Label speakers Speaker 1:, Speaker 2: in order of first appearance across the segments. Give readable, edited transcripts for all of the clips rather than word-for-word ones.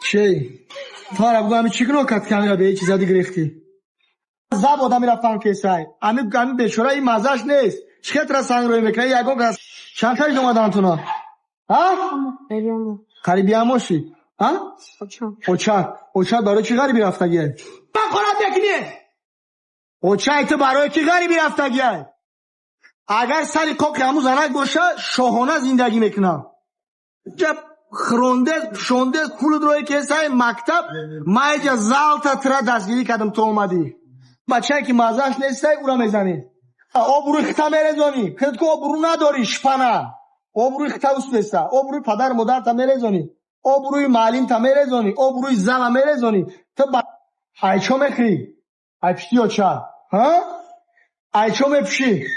Speaker 1: چی؟ تو را بگو همین چی کنو کت کمی به یه چیزا دیگه ریختی زب آدم میرفتم کسای همین بشوره این مزهش نیست چکت را سنگ روی میکنه یکو کس چند تایش اومدن تو نا ها؟ قریبی هم باشی ها؟ اوچا برای چی غریبی رفتگیه؟ من خورد بکنی اوچا تو برای چی غریبی رفتگیه؟ اگر سری کوک همون زنک باشه شاهانه زندگی میکنم جب شونده پول روی کسای مکتب ما ایجا زالتا ترا دستگیری کردم تو اومدی بچه که مزهش نیسته او را میزنی آبروی خطا میرزانی خیلی که آبرو نداری شپنه آبروی خطا اوست نیسته آبروی پدر مادر تا میرزانی آبروی معلم تا میرزانی آبروی زن میرزانی تو ای چو میخری ای پشتی آچا ای چو میپشی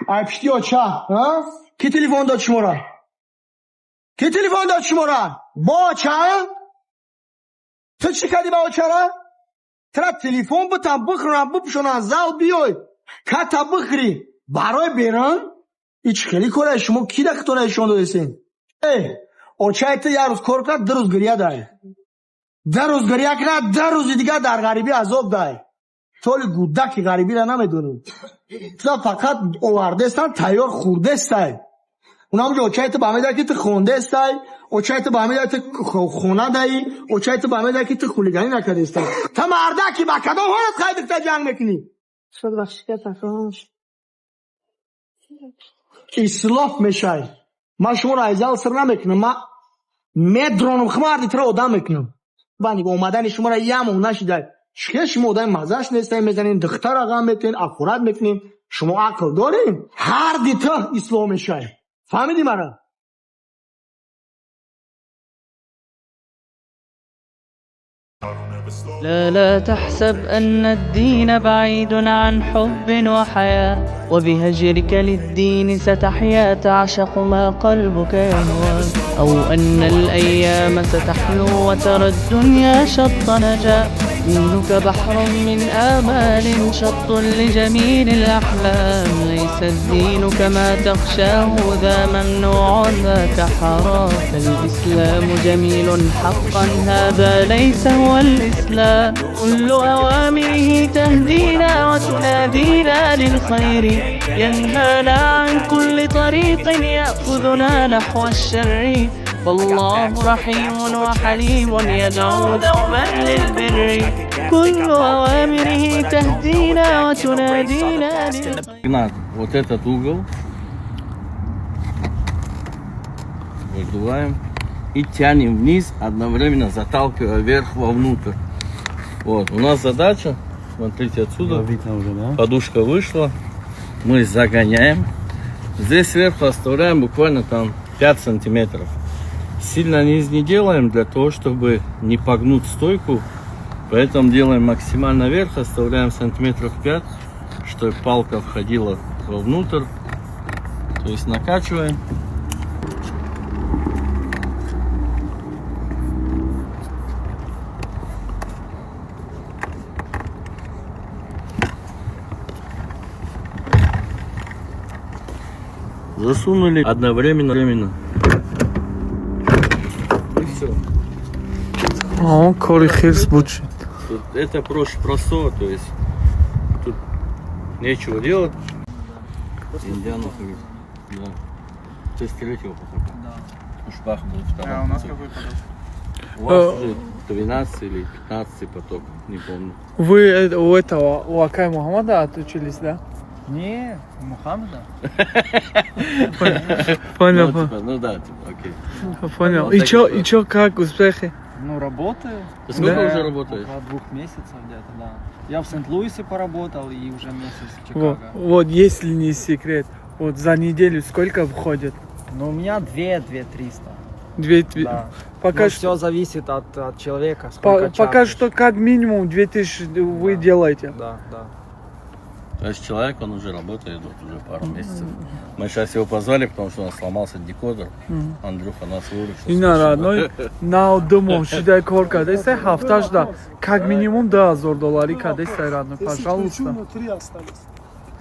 Speaker 1: ای پشتی آچا کی تلیفون داد شما را کی تلیفون داد شما را با چه تو چی کردی با چه را ترا تلیفون بتم بخورم بپشونم زال بیای که تا بخری برای بیرن ایچ خیلی کنه شما کی دختونه ایشون دوستین اوچه تو یه روز کار کرد 2 روز گریه دای 2 روز گریه کرد 2 روز دیگه در غریبی عذاب دای طول گودک غریبی را نمیدونی تو فقط اوورده استن تیار خورده استای اونم جو اوچه تو بامیده که تو خونده استای اوچه تو بامیده تو خونه دایی اوچه تو بامیده که تو خولیگانی نکرده استای تا مرده که با کدام حالت خیلی تا جنگ میکنی
Speaker 2: شد بخشی که تفرامش
Speaker 1: اصلاف میشای من شما را ایزال سر نمیکنم من میدرونم خماردی تر آدم میکنم بانی با اومدن شما را یه همون نشیده چه شما آدم مزهش نیستای میزنین دختر آقام میکنین افورت میکنین شما عقل دارین هر دیتا اصلاف میشای فهمیدی مرا
Speaker 3: لا تحسب أن الدين بعيد عن حب وحياة وبهجرك للدين ستحيا تعشق ما قلبك يهوى أو أن الأيام ستحلو وترى الدنيا شط نجاة دينك بحر من آمال شط لجميل الأحلام ليس الدين كما تخشاه ذا ممنوع ذاك حرام فالإسلام جميل حقا هذا ليس هو الإسلام كل أوامره تهدينا وتنادينا للخير ينهانا عن كل طريق يأخذنا نحو الشر فالله رحيم وحليم يدعو دوما للبر كل أوامره تهدينا وتنادينا للخير.
Speaker 4: Вот этот угол выдуваем и тянем вниз, одновременно заталкивая вверх вовнутрь. Вот, у нас задача, смотрите отсюда, видно уже, да? Подушка вышла, мы загоняем, здесь сверху оставляем буквально там 5 сантиметров. Сильно низ не делаем для того, чтобы не погнуть стойку, поэтому делаем максимально вверх, оставляем сантиметров 5, чтобы палка входила вовнутрь, то есть накачиваем. Засунули одновременно. И все.
Speaker 5: Корихерс будет.
Speaker 4: Это проще простого, то есть тут нечего делать. Индианов говорит, да. То есть 3-го потока. Да. Шпах был 2-го.
Speaker 5: А у нас какой поток?
Speaker 4: У вас уже 12 или 15 поток, не помню.
Speaker 5: Вы у этого, у Акай Мухаммада отучились, да?
Speaker 6: Не, Мухаммада.
Speaker 5: Понял.
Speaker 4: Ну да, типа, окей.
Speaker 5: Понял.
Speaker 4: Вот
Speaker 5: И
Speaker 4: так
Speaker 5: чё, как успехи?
Speaker 6: Ну, работаю.
Speaker 4: Ты сколько
Speaker 5: Да.
Speaker 4: уже работаешь?
Speaker 6: Около 2 месяцев где-то, да. Я в Сент-Луисе поработал и уже месяц в Чикаго.
Speaker 5: Вот, если не секрет, вот за неделю сколько входит?
Speaker 6: Ну, у меня 2-300.
Speaker 5: 2
Speaker 6: Да.
Speaker 5: Пока
Speaker 6: Но
Speaker 5: что,
Speaker 6: все зависит от человека, сколько
Speaker 5: пока
Speaker 6: чаржишь.
Speaker 5: что как минимум 2000 вы делаете.
Speaker 6: Да, да.
Speaker 4: То есть человек, он уже работает вот уже пару месяцев. Мы сейчас его позвали, потому что у нас сломался декодер. Андрюха нас выручил.
Speaker 5: Ина родной, на домом шидай кор кадесай, хафташ да, как минимум $1000 кадесай родной, пожалуйста.
Speaker 1: Внутри остались.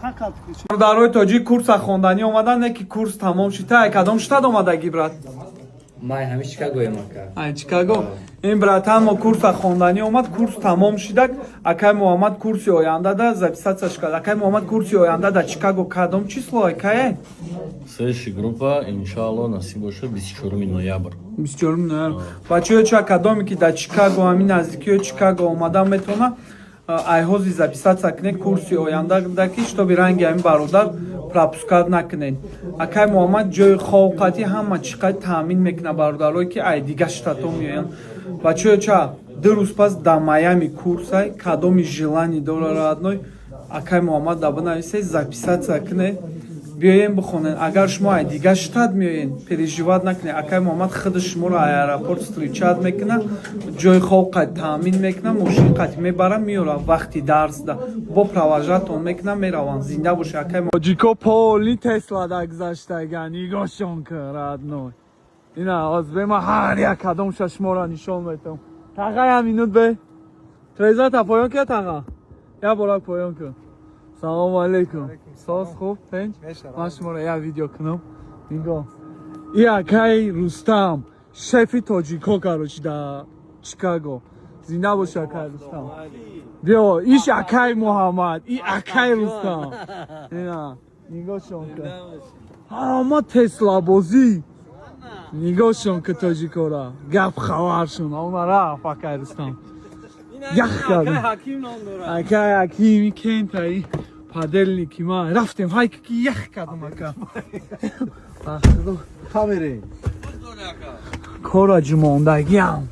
Speaker 1: Как отключить?
Speaker 5: Дарой тоҷик курса хондани омадан, не ки курс тамом шида, кадом штат омадаги брат?
Speaker 7: Май ҳами Чикагоем ака.
Speaker 5: Ай Чикаго. Ин братан мо курса хондани омад, курс тамом шидак, акай Муҳаммад курси оянда да записаться шкад. Акай Муҳаммад курси оянда да Чикаго кадом число акай?
Speaker 4: Следующая группа, иншаллах, насиб боша 24 ноябр.
Speaker 5: 24 ноябр. Бачаҳо ча кадоме ки дар Чикаго, ҳамин наздикиҳои Чикаго омадан метавона айҳози записаться кунед курси оянда ки штоби ранги ҳамин бародар пропускат накунед. Акай Муҳаммад ҷои ховқати ҳама чӣ қадр таъмин мекунад бародарҳое ки ай дига штатҳо меоянд. Бачаҳо ча 2 рӯз пас дар Майами курсай кадоми желани дора родной, акай Муҳаммад да бинависед записаться кунед, биёен бихонед. Агар шумо ай дига штат меоен, переживат накунед. Акай Муҳаммад худи шуморо аэропорт встречат мекунад, ҷои ховқат таъмин мекунад, мошини қати мебарад меёрад, вақти дарс да бо провожатон мекунад мераванд. Зинда бошед акай Муҳаммад. Тоҷико поли Тесла да гузаштаган, нигоҳшон кун родной. Ина озбема ҳар як кадомша шуморо нишон метавам. Таға я минут бе. Трезата поён ки таға? Я борак поён кун. Салому алейкум. Соз хуб, пенч? Ман шуморо я видео кунам. Нигоҳ. И акай Рустам, шефи тоҷико карочи да Чикаго. Зинда бош акай Рустам. Биё, иш акай Муҳаммад, и акай Рустам. Ина, нигоҳшон кун. Ҳама Тесла бозӣ. Нигоҳшон кун тоҷикора. Гап хабаршон. Ама рафт акай Рустам. Ях кардем. Акай Ҳакими кентаи паделники ма рафтем ҳайки ки ях кардам ака.
Speaker 1: Камере.
Speaker 5: Кора ҷумондагиам.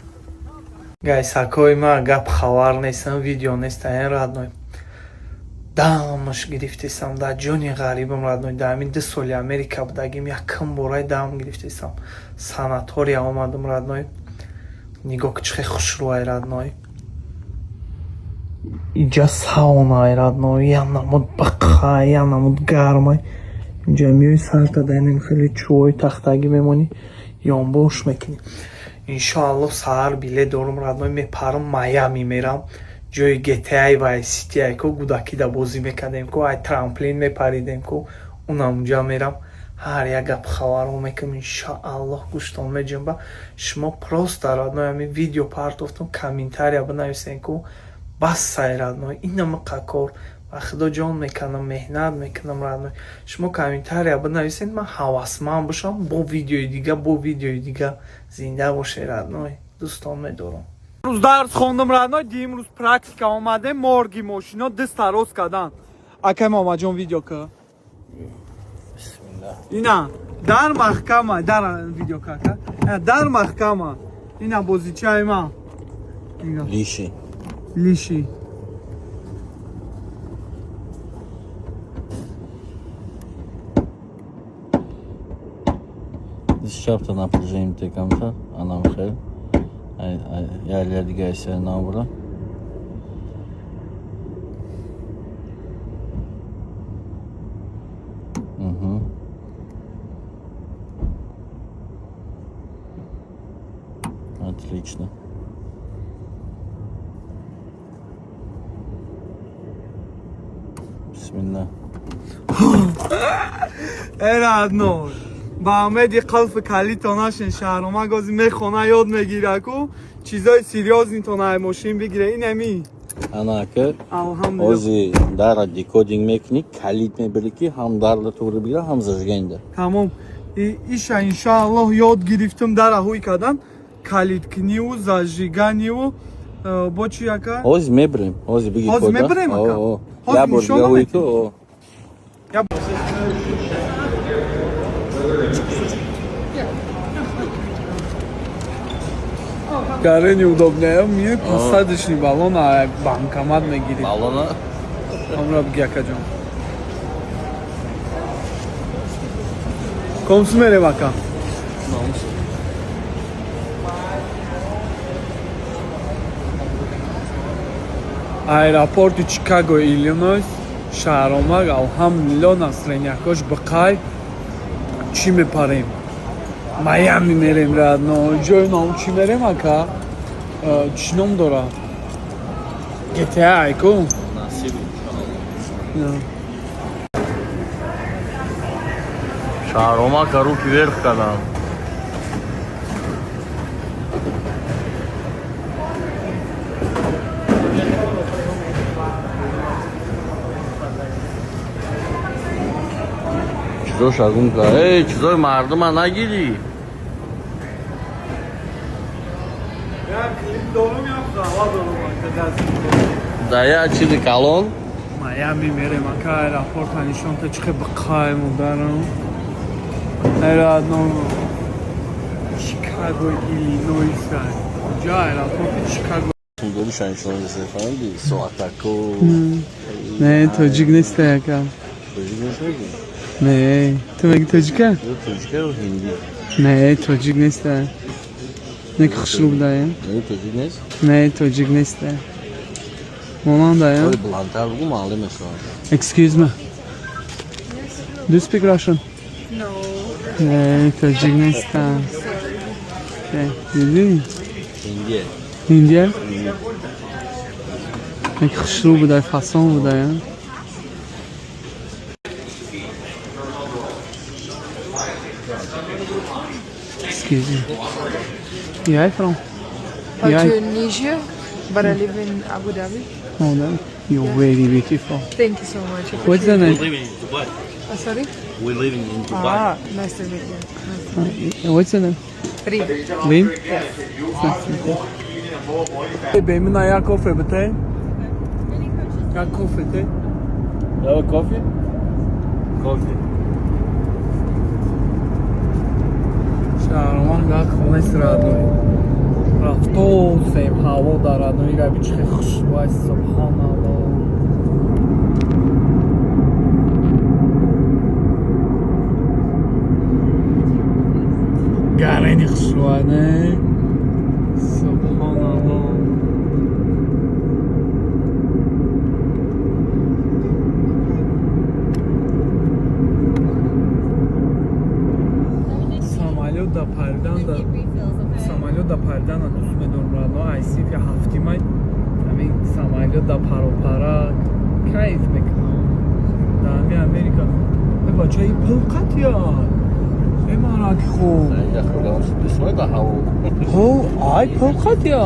Speaker 5: Гайс, акои ма гап хабар нестам, видео нестаен родной. Дамаш гирифтесам дар ҷони ғарибам родной. Дар ҳамин 2 соли Америка будагим якум бораи дам гирифтесам. Санатория омадам родной. Нигоҳ ки чӣ хел хушрӯай родной. Инҷа саунай родной, я намуд бақай, я намуд гармай. Инҷа меои сарта данем хеле чӯй тахтагӣ мемонӣ, ёнбош мекунӣ. Иншоаллоҳ саҳар билет дорум родной, мепарам Майами мерам. ҷои GTA Vice City айко гудакида бозӣ мекардем ко, ай трамплин мепаридем ко, унам унҷа мерам. ҳар як гап хабарҳо мекунам иншоаллоҳ гӯштон меҷанба. Шумо просто родной ҳамин видео партофтам, комментария бинависен ко, бас сай родной, инамақа кор ва худо ҷон мекунам, меҳнат мекунам родной. Шумо комментария бинависед, ман ҳавасманд бошам бо видеои дига зинда бошед родной. дӯстон медорам. Рӯз дарс хондам родной, имрӯз практика омадем, морги мошино диста рост кардан. Акай Муҳаммадҷон видео ка. Ина дар маҳкама, дар видео ка. Дар маҳкама. Ина бозичаи ман. Лиши.
Speaker 4: Сейчас напряжение текамша, анам хел. Я лядгайся на убра. Отлично. Бисмилlah.
Speaker 5: Родной. ба омеди қалфи калитонашен шаҳрома гози мехона ёд мегираку чизои серьёзнитона мошин бигире инами
Speaker 4: анака
Speaker 5: алҳамдулилла
Speaker 4: ози дара декодинг мекунӣ, калит мебери ки ҳам дарда тугри бигира, ҳам зажгенда.
Speaker 5: Тамом. Иша иншааллоҳ ёд гирифтам дара ҳуй кардан, калиткуниву зажиганиву бо чи ака
Speaker 4: Ози мебирем, ози биги кода.
Speaker 5: Ози мебирем ака.
Speaker 4: Я бор гаҳуи ку.
Speaker 5: Гаре неудобная, мне посадочный баллон, а банкомат мегирит.
Speaker 4: Баллона?
Speaker 5: Амра бигӣ акаҷон. Комсу мерем ака. Аэропорти Чикаго, Иллинойс. шаҳромак алҳамдулилло настроениякош бақай чӣ мепарем майами мерем радно ҷои ном чӣ мерем ака чӣ ном дора GTA ку
Speaker 4: Nasip Шаромака, руки вверх когда. Чизо шагунка, чизои мардума нагири. Да я чили калон.
Speaker 5: майами мерем ака аэропорт нишонта чихе бақай модарам радно Chicago, Illinois, già aeroporti Chicago.
Speaker 4: Doluşan şu an falan değil. So atako.
Speaker 5: Ne, Tacik ne ister ya?
Speaker 4: Tacik ne ister ki?
Speaker 5: Ne, tabii ki Tacik ha?
Speaker 4: Yok Tacik o Hindi.
Speaker 5: Ne, Tacik ne ister? Ne kışlı da ya?
Speaker 4: Ne Tacik ne ister?
Speaker 5: Ne, Tacik ne ister? Olan da ya.
Speaker 4: Oy blantar bu mu alayım mesela?
Speaker 5: Excuse me. Do you speak Russian?
Speaker 2: No.
Speaker 5: Ne, Tacik ne ister? Okay, dedin?
Speaker 4: Hindi.
Speaker 5: India? Ne kışlı bu da, fason bu da ya. Excuse me. Yeah, I'm from. Yeah,
Speaker 2: Tunisia, but I live in Abu Dhabi.
Speaker 5: oh, no. You're very beautiful.
Speaker 2: Thank you so much.
Speaker 5: What's the name?
Speaker 4: living in Dubai.
Speaker 2: Sorry?
Speaker 4: We're living in Dubai.
Speaker 2: Ah, nice to meet you. Nice to meet
Speaker 5: What's the name?
Speaker 2: you.
Speaker 5: Lynn? Benim ayağı kofe bete. Ya kofe te.
Speaker 4: Have a coffee? Coffee.
Speaker 5: Şarman ga khone sradoi. Rafto sem havo daradoi ga bichhe khushway subhanallah. Gareni khushway ne. Subhanallah. Самолет до Пардан دوست بدون رادو айсиф я ҳафтимай ҳамин самолет до паропара кайф мекунам дар ҳамин Америка бачаи пулқат я эмарак хуб
Speaker 4: Я хотел, что ты свой да хаву.
Speaker 5: ай пулқат я